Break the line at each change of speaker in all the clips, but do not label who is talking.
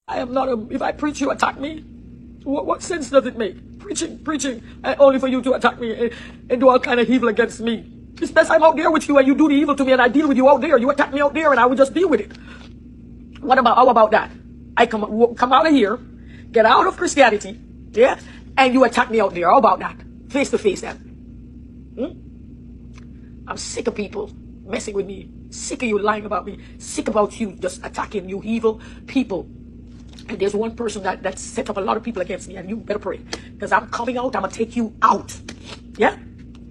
I am not if I preach, you attack me. What sense does it make? Preaching, only for you to attack me and do all kind of evil against me. It's best I'm out there with you and you do the evil to me and I deal with you out there. You attack me out there and I will just deal with it. How about that? I come out of here, get out of Christianity, yeah, and you attack me out there. How about that? Face to face then. I'm sick of people messing with me. Sick of you lying about me. Sick about you just attacking you evil people. And there's one person that set up a lot of people against me, and you better pray. Because I'm coming out, I'm going to take you out. Yeah?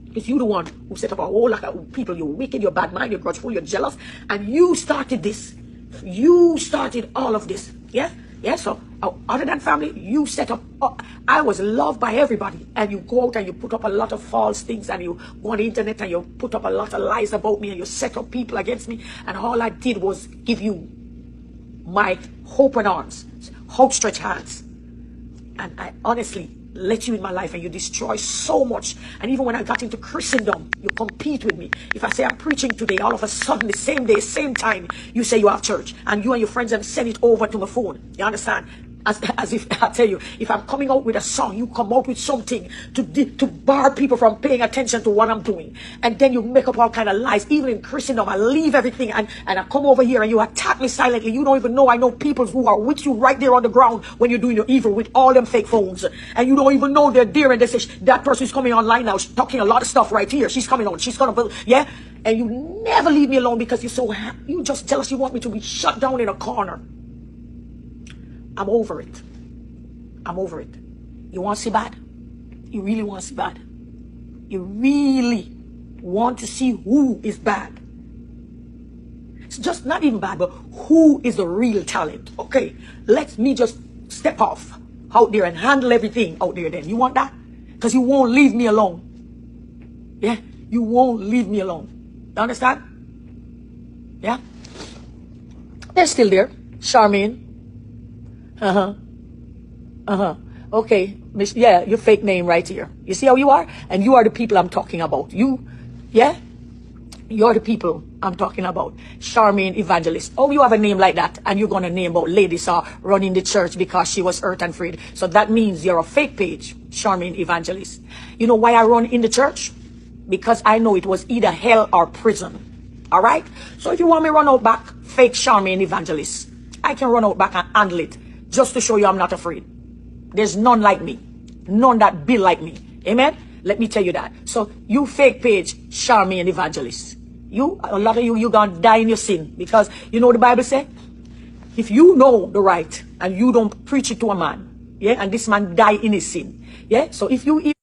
Because you're the one who set up a whole lot of people. You're wicked, you're bad mind, you're grudgeful, you're jealous. And you started this. You started all of this. Yeah? Yeah, so other than family, you set up. I was loved by everybody. And you go out and you put up a lot of false things. And you go on the internet and you put up a lot of lies about me. And you set up people against me. And all I did was give you my open arms, outstretched hands. And I honestly let you in my life and you destroy so much. And even when I got into Christendom, you compete with me. If I say I'm preaching today, all of a sudden, the same day, same time, you say you have church. And you and your friends have sent it over to my phone. You understand? As if, I tell you, if I'm coming out with a song, you come out with something to bar people from paying attention to what I'm doing. And then you make up all kind of lies. Even in Christendom, I leave everything and I come over here and you attack me silently. You don't even know. I know people who are with you right there on the ground when you're doing your evil with all them fake phones. And you don't even know they're there and they say, that person's coming online now. She's talking a lot of stuff right here. She's coming on. She's going to, yeah? And you never leave me alone because you're just jealous. You want me to be shut down in a corner. I'm over it. I'm over it. You want to see bad? You really want to see bad? You really want to see who is bad? It's just not even bad, but who is the real talent? Okay, let me just step off out there and handle everything out there then. You want that? Because you won't leave me alone. Yeah? You won't leave me alone. You understand? Yeah? They're still there. Charmaine. Okay. Yeah, your fake name right here. You see how you are? And you are the people I'm talking about. You, yeah? You're the people I'm talking about. Charmaine Evangelist. Oh, you have a name like that. And you're going to name about Lady Saw running the church because she was hurt and freed. So that means you're a fake page, Charmaine Evangelist. You know why I run in the church? Because I know it was either hell or prison. All right? So if you want me to run out back, fake Charmaine Evangelist, I can run out back and handle it. Just to show you I'm not afraid. There's none like me. None that be like me. Amen? Let me tell you that. So you fake page, Charmaine Evangelist. A lot of you gonna die in your sin. Because you know what the Bible say? If you know the right and you don't preach it to a man, yeah, and this man die in his sin, yeah. So if you